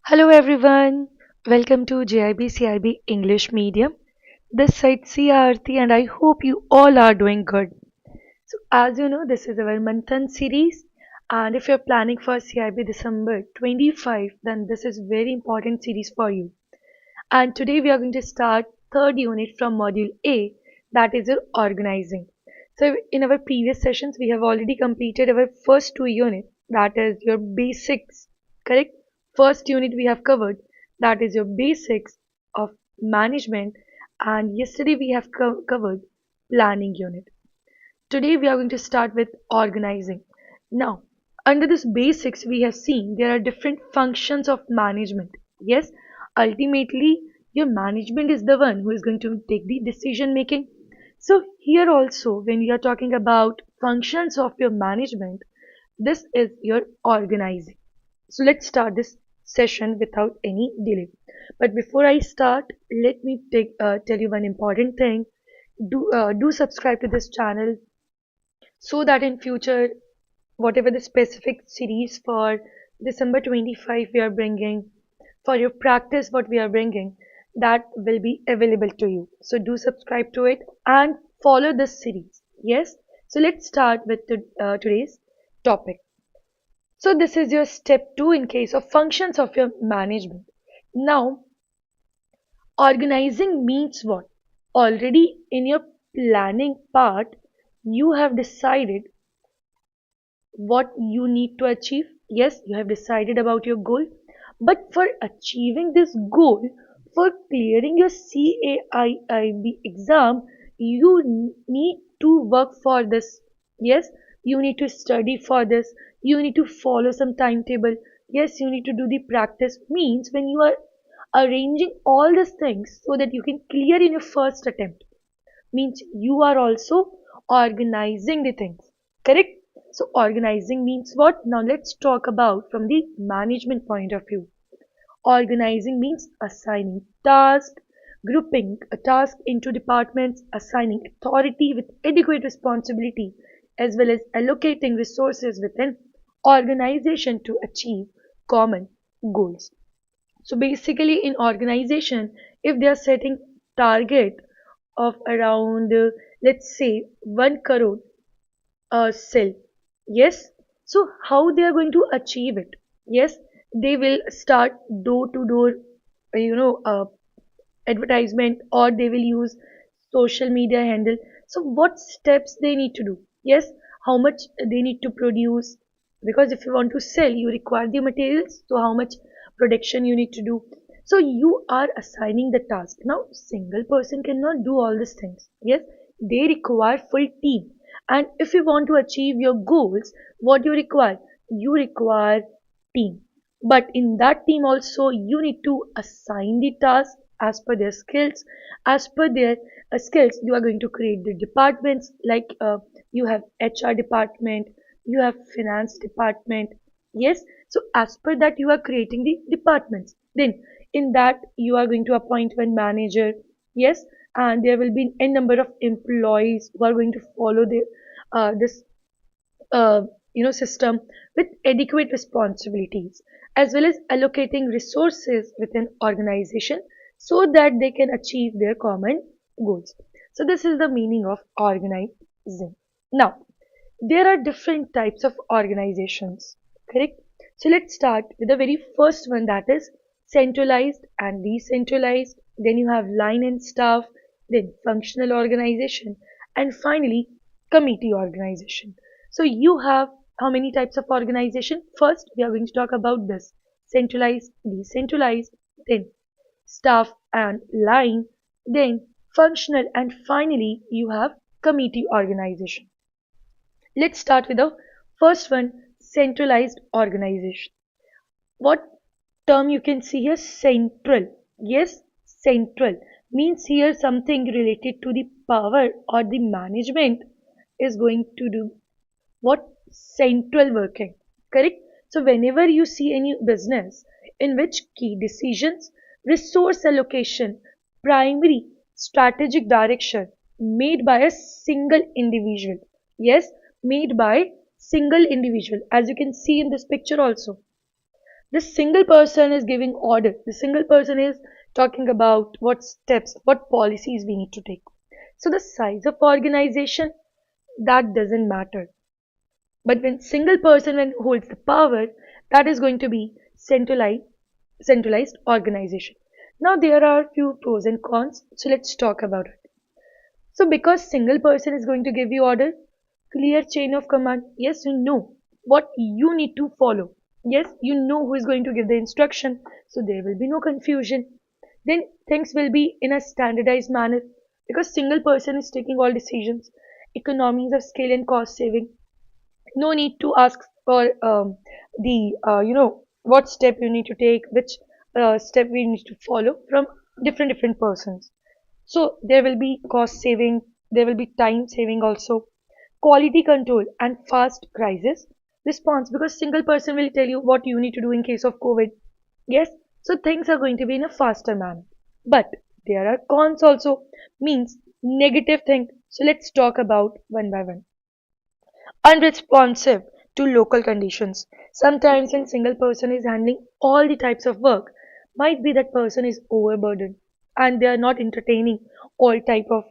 Hello everyone, welcome to JIB CIB English Medium. This side Aarti and I hope you all are doing good. So as you know, this is our Manthan series, and if you're planning for CIB December 25, then this is very important series for you. And today we are going to start third unit from module A, that is your organizing. So in our previous sessions we have already completed our first two units, that is your basics, correct? First unit we have covered, that is your basics of management, and yesterday we have covered planning unit. Today we are going to start with organizing. Now, under this basics, we have seen there are different functions of management. Yes, ultimately, your management is the one who is going to take the decision making. So, here also, when you are talking about functions of your management, this is your organizing. So, let's start this session without any delay. But before I start, let me tell you one important thing. Do subscribe to this channel so that in future whatever the specific series for December 25 we are bringing, for your practice what we are bringing, that will be available to you. So do subscribe to it and follow this series. Yes, so let's start with today's topic. So this is your step 2 in case of functions of your management. Now, organizing means what? Already in your planning part you have decided what you need to achieve. Yes, you have decided about your goal, but for achieving this goal, for clearing your CAIIB exam, you need to work for this. Yes, you need to study for this. You need to follow some timetable. Yes, you need to do the practice. Means when you are arranging all these things so that you can clear in your first attempt, means you are also organizing the things, correct? So organizing means what? Now let's talk about from the management point of view. Organizing means assigning tasks, grouping a task into departments, assigning authority with adequate responsibility, as well as allocating resources within organization to achieve common goals. So basically in organization, if they are setting target of around let's say 1 crore sell, yes, so how they are going to achieve it? Yes, they will start door to door, you know uh, advertisement, or they will use social media handle. So what steps they need to do? Yes, how much they need to produce, because if you want to sell you require the materials, so how much production you need to do. So you are assigning the task. Now single person cannot do all these things. Yes, they require full team. And if you want to achieve your goals, what you require? You require team. But in that team also you need to assign the task as per their skills. As per their skills you are going to create the departments, like you have HR department, you have finance department. Yes, so as per that you are creating the departments. Then in that you are going to appoint one manager. Yes, and there will be n number of employees who are going to follow this uh, system with adequate responsibilities, as well as allocating resources within organization so that they can achieve their common goals. So this is the meaning of organizing. Now there are different types of organizations, correct? So let's start with the very first one, that is centralized and decentralized. Then you have line and staff, then functional organization, and finally committee organization. So you have how many types of organization? First, we are going to talk about this centralized, decentralized, then staff and line, then functional, and finally you have committee organization. Let's start with the first one, centralized organization. What term you can see here? Central. Yes, central means here something related to the power or the management is going to do what? Central working, correct? So whenever you see any business in which key decisions, resource allocation, primary strategic direction made by a single individual. Yes, made by single individual, as you can see in this picture also. This single person is giving order. The single person is talking about what steps, what policies we need to take. So the size of organization, that doesn't matter. But when single person when holds the power, that is going to be centralized organization. Now there are few pros and cons, so let's talk about it. So because single person is going to give you order, clear chain of command. Yes, you know what you need to follow. Yes, you know who is going to give the instruction, so there will be no confusion. Then things will be in a standardized manner because single person is taking all decisions. Economies of scale and cost saving. No need to ask for the what step you need to take, which step we need to follow from different persons. So there will be cost saving, there will be time saving also, quality control and fast crisis response because single person will tell you what you need to do in case of COVID. Yes, so things are going to be in a faster manner. But there are cons also, means negative thing. So let's talk about one by one. Unresponsive to local conditions. Sometimes when single person is handling all the types of work, might be that person is overburdened and they are not entertaining all type of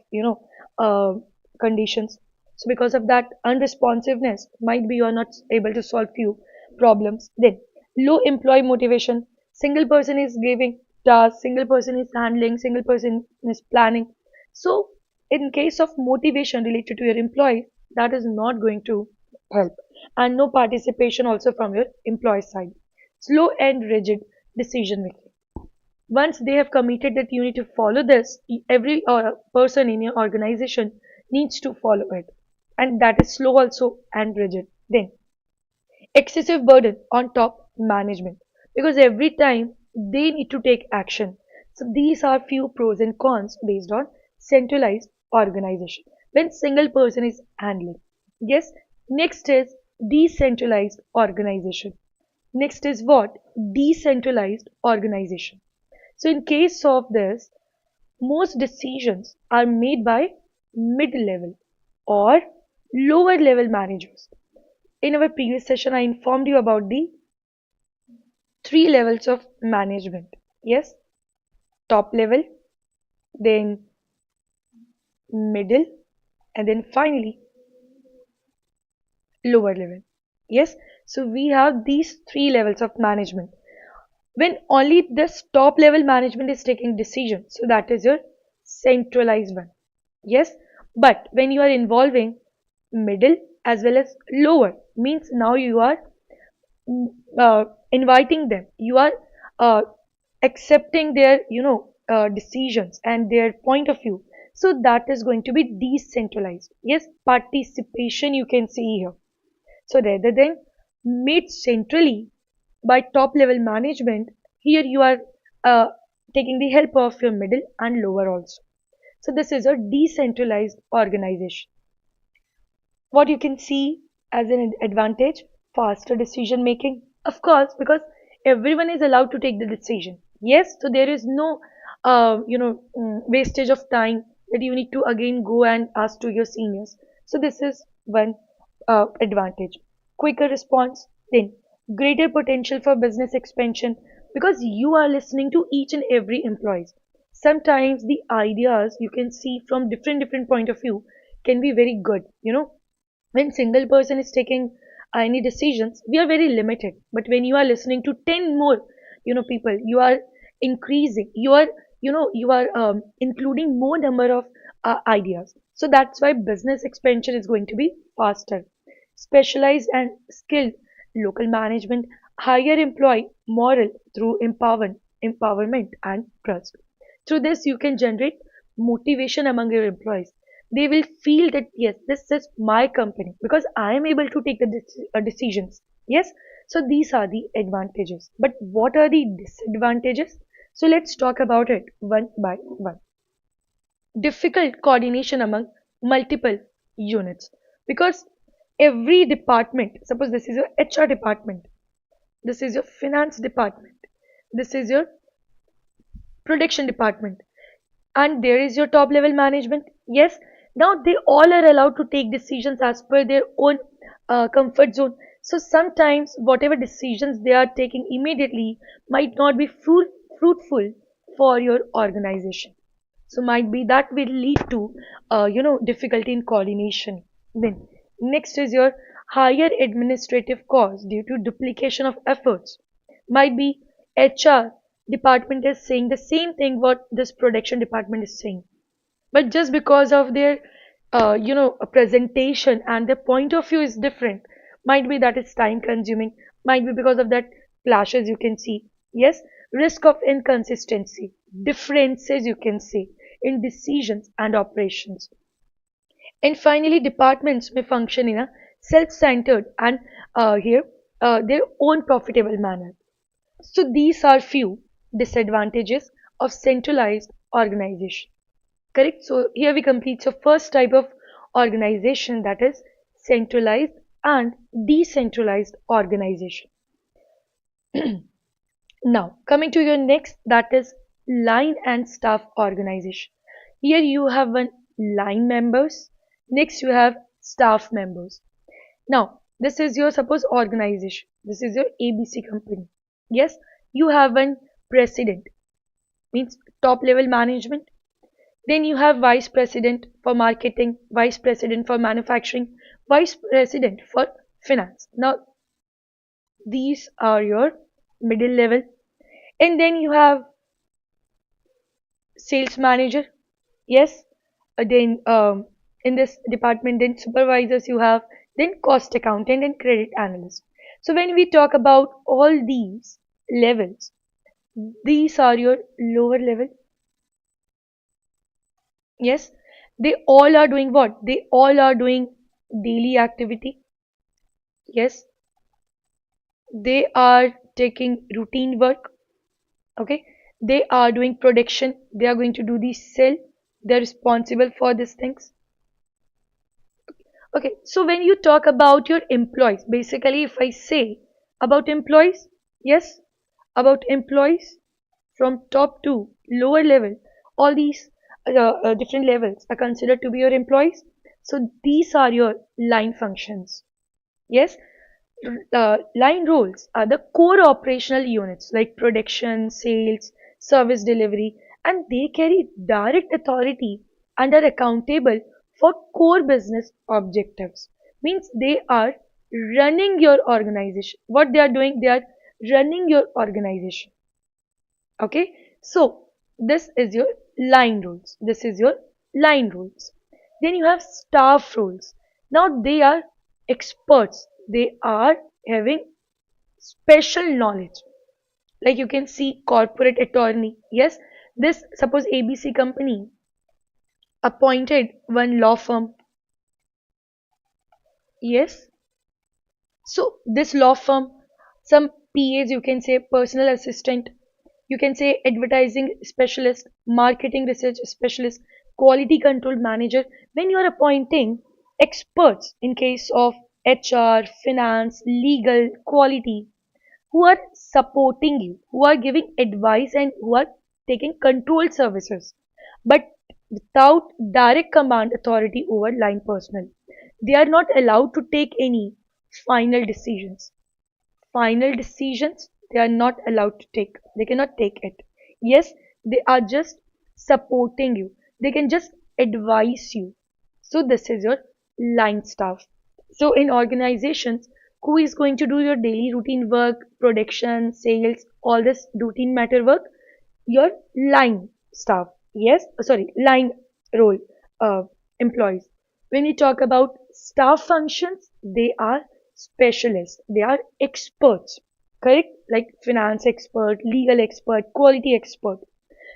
uh, conditions. So because of that unresponsiveness, might be you are not able to solve few problems. Then low employee motivation. Single person is giving tasks, single person is handling, single person is planning. So in case of motivation related to your employee, that is not going to help, and no participation also from your employee side. Slow and rigid decision making. Once they have committed that you need to follow this, every person in your organization needs to follow it, and that is slow also and rigid. Then excessive burden on top management because every time they need to take action. So these are few pros and cons based on centralized organization when single person is handling. Yes, next is decentralized organization. Next is what? Decentralized organization. So in case of this, most decisions are made by mid-level or lower level managers. In our previous session, I informed you about the three levels of management. Yes, top level, then middle, and then finally lower level. Yes, so we have these three levels of management. When only this top level management is taking decisions, so that is your centralized one. Yes, but when you are involving middle as well as lower, means now you are inviting them, you are uh, accepting their decisions and their point of view, so that is going to be decentralized. Yes, participation you can see here. So rather than made centrally by top level management, here you are uh, taking the help of your middle and lower also. So this is a decentralized organization. What you can see as an advantage, faster decision making, of course, because everyone is allowed to take the decision. Yes, so there is no wastage of time that you need to again go and ask to your seniors. So this is one advantage. Quicker response, then greater potential for business expansion because you are listening to each and every employee. Sometimes the ideas you can see from different point of view can be very good, when single person is taking any decisions, we are very limited. But when you are listening to 10 more people, you are increasing, you are including more number of ideas. So that's why business expansion is going to be faster. Specialized and skilled local management, higher employee moral through empowerment and trust. Through this you can generate motivation among your employees. They will feel that yes, this is my company because I am able to take the decisions. Yes, so these are the advantages, but what are the disadvantages? So let's talk about it one by one. Difficult coordination among multiple units because every department, suppose this is your HR department, this is your finance department, this is your production department, and there is your top level management. Yes, now they all are allowed to take decisions as per their own comfort zone. So sometimes whatever decisions they are taking immediately might not be fruitful for your organization. So might be that will lead to difficulty in coordination. Then next is your higher administrative costs due to duplication of efforts. Might be HR department is saying the same thing what this production department is saying, but just because of their a presentation and their point of view is different, might be that it's time consuming, might be because of that clashes you can see. Yes, risk of inconsistency, differences you can see in decisions and operations. And finally, departments may function in a self-centered and here their own profitable manner. So these are few disadvantages of centralized organization. Correct. So here we complete the first type of organization, that is centralized and decentralized organization. Now coming to your next, that is line and staff organization. Here you have one line members, next you have staff members. Now this is your suppose organization, this is your ABC company. Yes, you have one president, means top level management. Then you have vice president for marketing, vice president for manufacturing, vice president for finance. Now, these are your middle level. And then you have sales manager. Yes. Then in this department, then supervisors you have, then cost accountant and credit analyst. So when we talk about all these levels, these are your lower level. Yes, they all are doing what? They all are doing daily activity. Yes, they are taking routine work. Okay, they are doing production. They are going to do the sell. They're responsible for these things. Okay, so when you talk about your employees, basically, if I say about employees, yes, about employees from top to lower level, all these different levels are considered to be your employees. So these are your line functions. Yes, line roles are the core operational units like production, sales, service delivery, and they carry direct authority and are accountable for core business objectives. Means they are running your organization. What they are doing, they are running your organization. Okay, so this is your line rules. This is your line rules. Then you have staff rules. Now they are experts. They are having special knowledge. Like you can see corporate attorney. Yes, this suppose ABC company appointed one law firm. Yes, so this law firm, some PAs you can say personal assistant, you can say advertising specialist, marketing research specialist, quality control manager. When you are appointing experts in case of HR, finance, legal, quality, who are supporting you, who are giving advice and who are taking control services, but without direct command authority over line personnel. They are not allowed to take any final decisions. Final decisions they are not allowed to take. They cannot take it. Yes, they are just supporting you. They can just advise you. So this is your line staff. So in organizations, who is going to do your daily routine work, production, sales, all this routine matter work? Your line staff. Yes, sorry, line role uh, employees. When we talk about staff functions, they are specialists. They are experts. Correct? Like finance expert, legal expert, quality expert.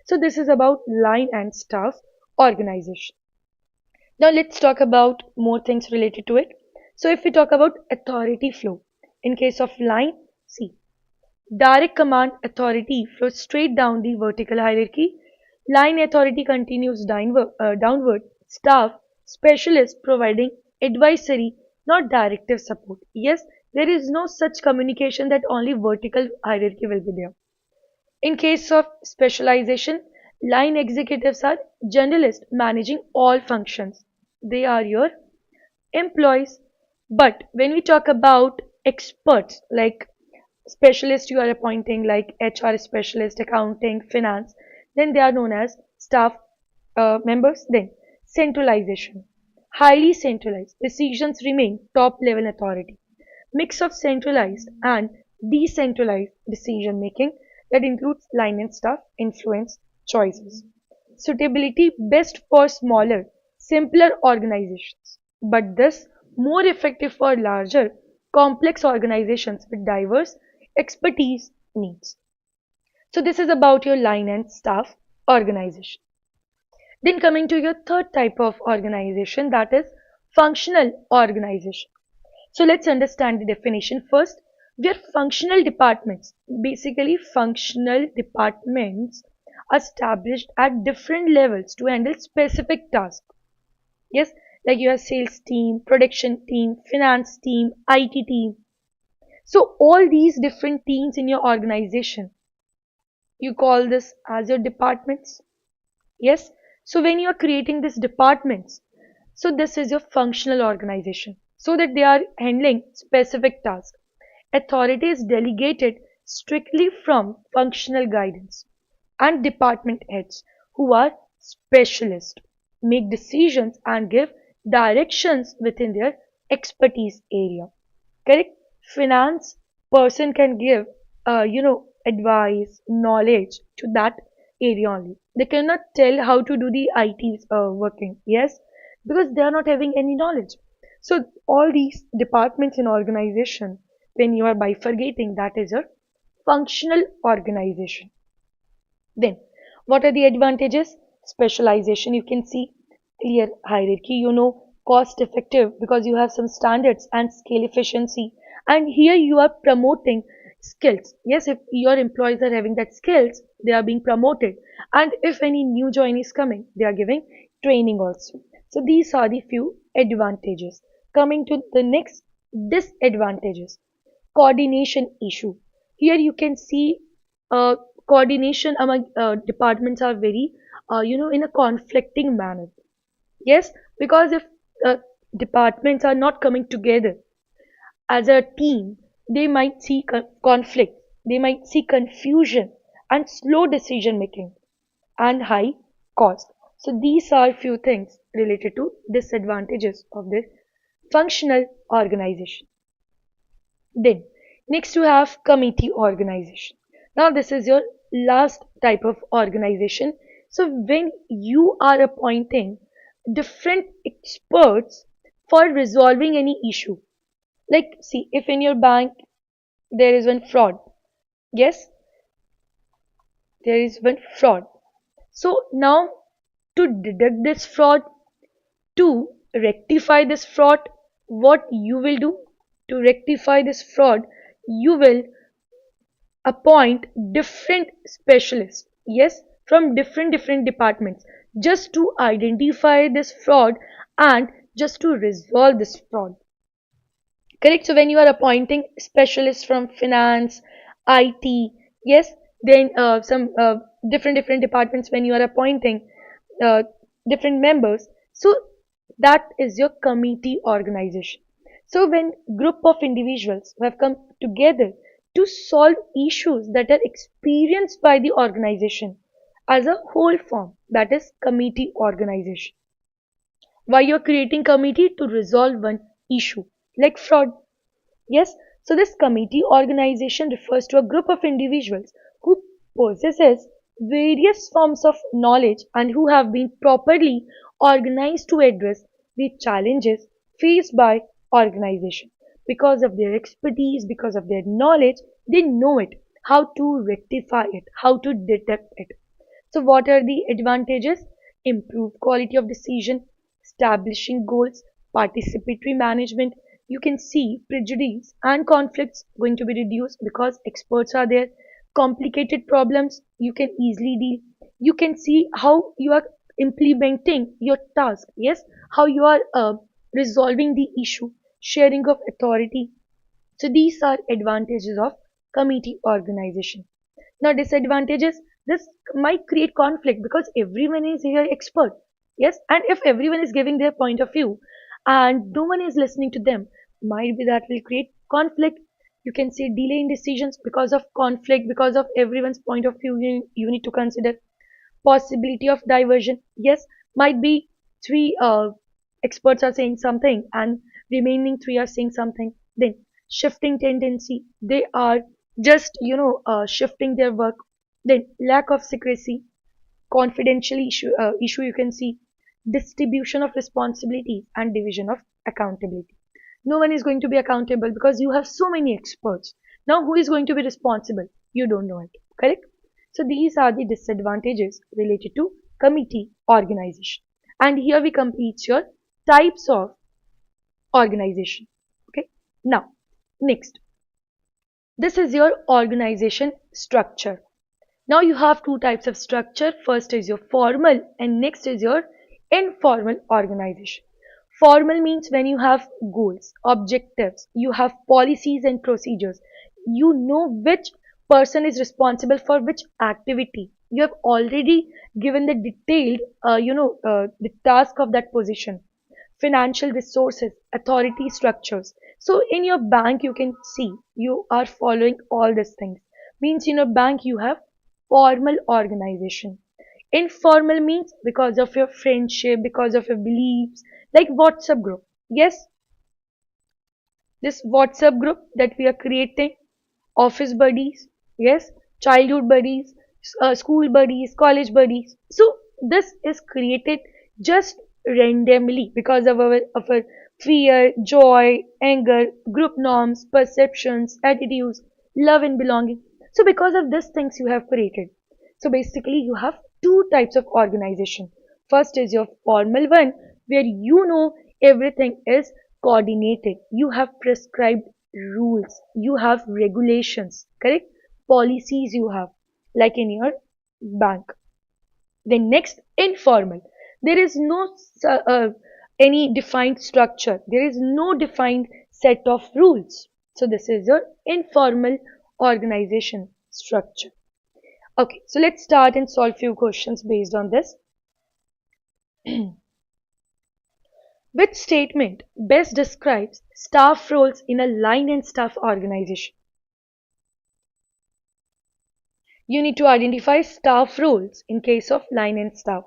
So this is about line and staff organization. Now let's talk about more things related to it. So if we talk about authority flow, in case of line, see, direct command authority flows straight down the vertical hierarchy. Line authority continues downward. Staff, specialists providing advisory, not directive support. Yes, there is no such communication that only vertical hierarchy will be there. In case of specialization, line executives are generalists managing all functions. They are your employees. But when we talk about experts like specialists you are appointing, like HR specialist, accounting, finance, then they are known as staff members. Then centralization, highly centralized decisions remain top level authority. Mix of centralized and decentralized decision making that includes line and staff influence choices. Suitability best for smaller, simpler organizations, but this more effective for larger, complex organizations with diverse expertise needs. So this is about your line and staff organization. Then coming to your third type of organization, that is functional organization. So let's understand the definition first. Where functional departments, basically functional departments are established at different levels to handle specific tasks. Yes, like you have sales team, production team, finance team, IT team. So all these different teams in your organization, you call this as your departments. Yes. So when you are creating these departments, so this is your functional organization so that they are handling specific tasks. Authority is delegated strictly from functional guidance, and department heads who are specialists make decisions and give directions within their expertise area. Correct? Finance person can give advice, knowledge to that area only. They cannot tell how to do the IT working. Yes, because they are not having any knowledge. So all these departments in organization, when you are bifurcating, that is your functional organization. Then, what are the advantages? Specialization, you can see clear hierarchy, cost effective because you have some standards and scale efficiency. And here you are promoting skills. Yes, if your employees are having that skills, they are being promoted. And if any new join is coming, they are giving training also. So these are the few advantages. Coming to the next disadvantages, coordination issue. Here you can see uh, coordination among departments are very, in a conflicting manner. Yes, because if uh, departments are not coming together as a team, they might see conflict, they might see confusion and slow decision making and high cost. So these are few things related to disadvantages of this functional organization. Then, next you have committee organization. Now, this is your last type of organization. So, when you are appointing different experts for resolving any issue, like see, if in your bank there is one fraud, yes, there is one fraud. So, now to detect this fraud, to rectify this fraud, what you will do to rectify this fraud, you will appoint different specialists, yes, from different departments, just to identify this fraud and just to resolve this fraud. Correct? So when you are appointing specialists from finance, IT, yes, then some different departments, when you are appointing uh, different members, so that is your committee organization. So when group of individuals who have come together to solve issues that are experienced by the organization as a whole form, that is committee organization. Why you're creating committee? To resolve one issue like fraud. Yes, so this committee organization refers to a group of individuals who possesses various forms of knowledge and who have been properly organized to address the challenges faced by organization. Because of their expertise, because of their knowledge, they know it, how to rectify it, how to detect it. So what are the advantages? Improved quality of decision, establishing goals, participatory management. You can see prejudice and conflicts going to be reduced because experts are there. Complicated problems you can easily deal. You can see how you are implementing your task. Yes, how you are resolving the issue. Sharing of authority. So these are advantages of committee organization. Now disadvantages, this might create conflict because everyone is here expert. Yes, and if everyone is giving their point of view and no one is listening to them, might be that will create conflict. You can say delay in decisions because of conflict, because of everyone's point of view. You need to consider possibility of diversion. Yes, might be three experts are saying something and remaining three are saying something. Then shifting tendency, they are just shifting their work. Then lack of secrecy, confidential issue you can see, distribution of responsibilities and division of accountability. No one is going to be accountable because you have so many experts. Now who is going to be responsible? You don't know it, correct? So these are the disadvantages related to committee organization. And here we complete your types of organization. Okay. Now, next, this is your organization structure. Now you have two types of structure. First is your formal and next is your informal organization. Formal means when you have goals, objectives, you have policies and procedures. You know which person is responsible for which activity. You have already given the detailed, the task of that position, financial resources, authority structures. So in your bank, you can see you are following all these things. Means in your bank, you have formal organization. Informal means because of your friendship, because of your beliefs, like WhatsApp group. Yes, this WhatsApp group that we are creating, office buddies, yes, childhood buddies, school buddies, college buddies. So this is created just randomly because of our fear, joy, anger, group norms, perceptions, attitudes, love and belonging. So because of these things you have created. So basically you have two types of organization. First is your formal one where you know everything is coordinated. You have prescribed rules, you have regulations, correct? Policies you have, like in your bank. Then next, informal. There is no any defined structure. There is no defined set of rules. So this is your informal organization structure. Okay, so let's start and solve few questions based on this. Which statement best describes staff roles in a line and staff organization? You need to identify staff roles in case of line and staff.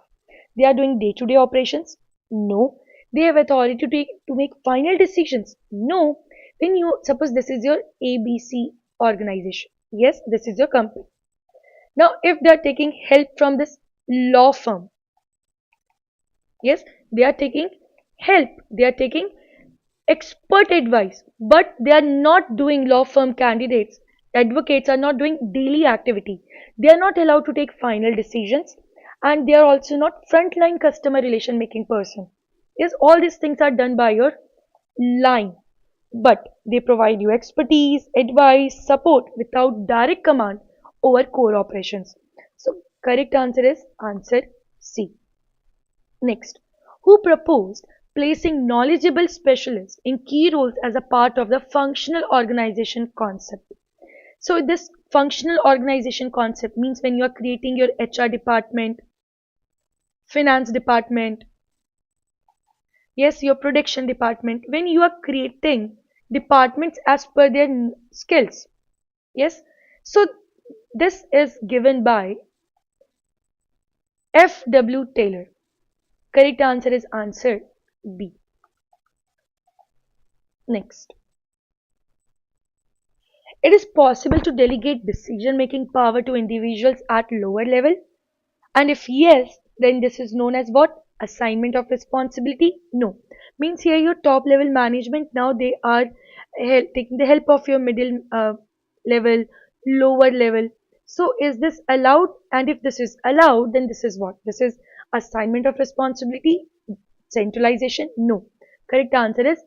They are doing day-to-day operations? No. They have authority to make final decisions? No. When you suppose this is your ABC organization. Yes, this is your company. Now, if they are taking help from this law firm, yes, they are taking help. They are taking expert advice, but they are not doing law firm candidates. Advocates are not doing daily activity. They are not allowed to take final decisions, and they are also not frontline customer relation making person. Yes, all these things are done by your line, but they provide you expertise, advice, support without direct command over core operations. So, correct answer is answer C. Next, who proposed placing knowledgeable specialists in key roles as a part of the functional organization concept? So this functional organization concept means when you are creating your HR department, finance department, yes, your production department, when you are creating departments as per their skills, yes. So this is given by F.W. Taylor. Correct answer is answer B. Next. It is possible to delegate decision making power to individuals at lower level? And if yes, then this is known as what? Assignment of responsibility? No. Means here your top level management now they are taking the help of your middle level, lower level. So is this allowed? And if this is allowed, then this is what? This is assignment of responsibility, centralization? No. Correct answer is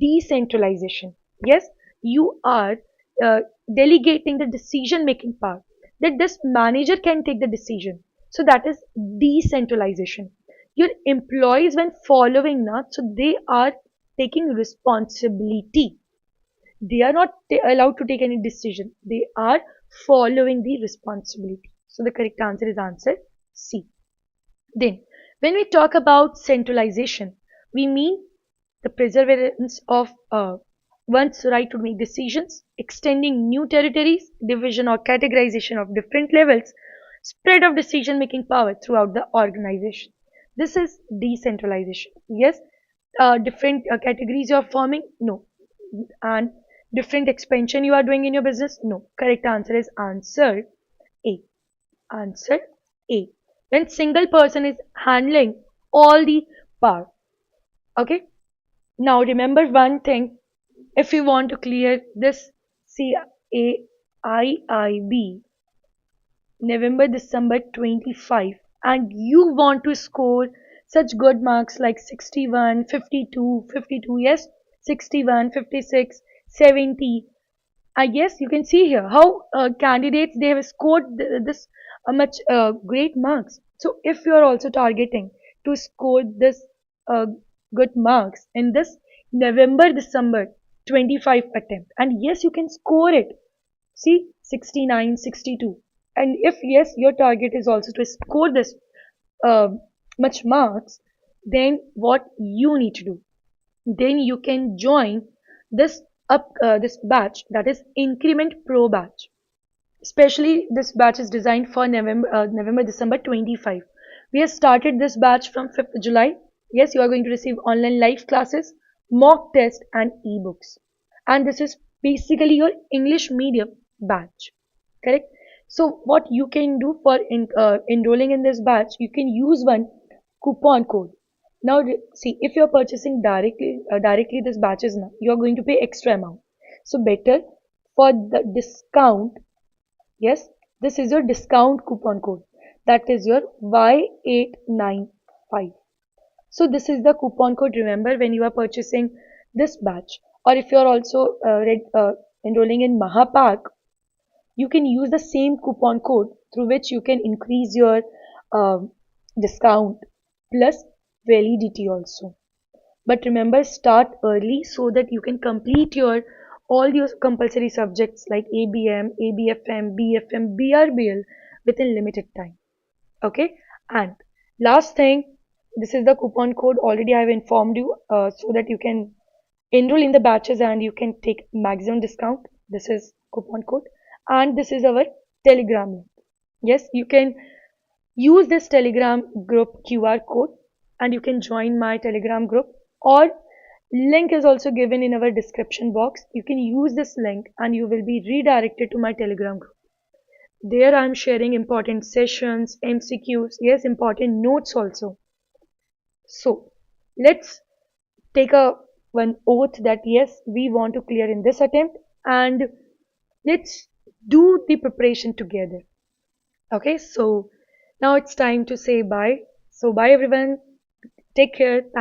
decentralization. Yes, you are uh, delegating the decision making power that this manager can take the decision. So that is decentralization. Your employees when following now, so they are taking responsibility. They are not allowed to take any decision. They are following the responsibility. So the correct answer is answer C. Then, when we talk about centralization, we mean the preservance of One's right to make decisions, extending new territories, division or categorization of different levels, spread of decision making power throughout the organization. This is decentralization. Yes, different categories you are forming? No. And different expansion you are doing in your business? No. Correct answer is answer A. Answer A. When single person is handling all the power. Okay. Now remember one thing. If you want to clear this CAIIB November December 25 and you want to score such good marks like 61, 52, 52, yes, 61, 56, 70. I guess you can see here how candidates they have scored this much great marks. So if you are also targeting to score this uh, good marks in this November December 25 attempt, and yes, you can score it. See 69, 62, and if yes, your target is also to score this uh, much marks, then what you need to do? Then you can join this this batch, that is Increment Pro batch. Especially this batch is designed for November December 25. We have started this batch from 5th July. Yes, you are going to receive online live classes, mock test and ebooks. And this is basically your English medium batch. Correct? So what you can do for enrolling in this batch, you can use one coupon code. Now see, if you are purchasing directly this batches now, you are going to pay extra amount. So better for the discount. Yes, this is your discount coupon code. That is your Y895. So this is the coupon code. Remember when you are purchasing this batch, or if you are also enrolling in Mahapak, you can use the same coupon code through which you can increase your discount plus validity also. But remember, start early so that you can complete your all your compulsory subjects like ABM, ABFM, BFM, BRBL within limited time. Okay. And last thing, this is the coupon code. Already I have informed you so that you can enroll in the batches and you can take maximum discount. This is coupon code, and this is our Telegram link. Yes, you can use this Telegram group QR code and you can join my Telegram group, or link is also given in our description box. You can use this link and you will be redirected to my Telegram group. There I am sharing important sessions, MCQs, yes, important notes also. So let's take a one oath that yes, we want to clear in this attempt, and let's do the preparation together. Okay, so now it's time to say bye. So bye everyone. Take care. Thank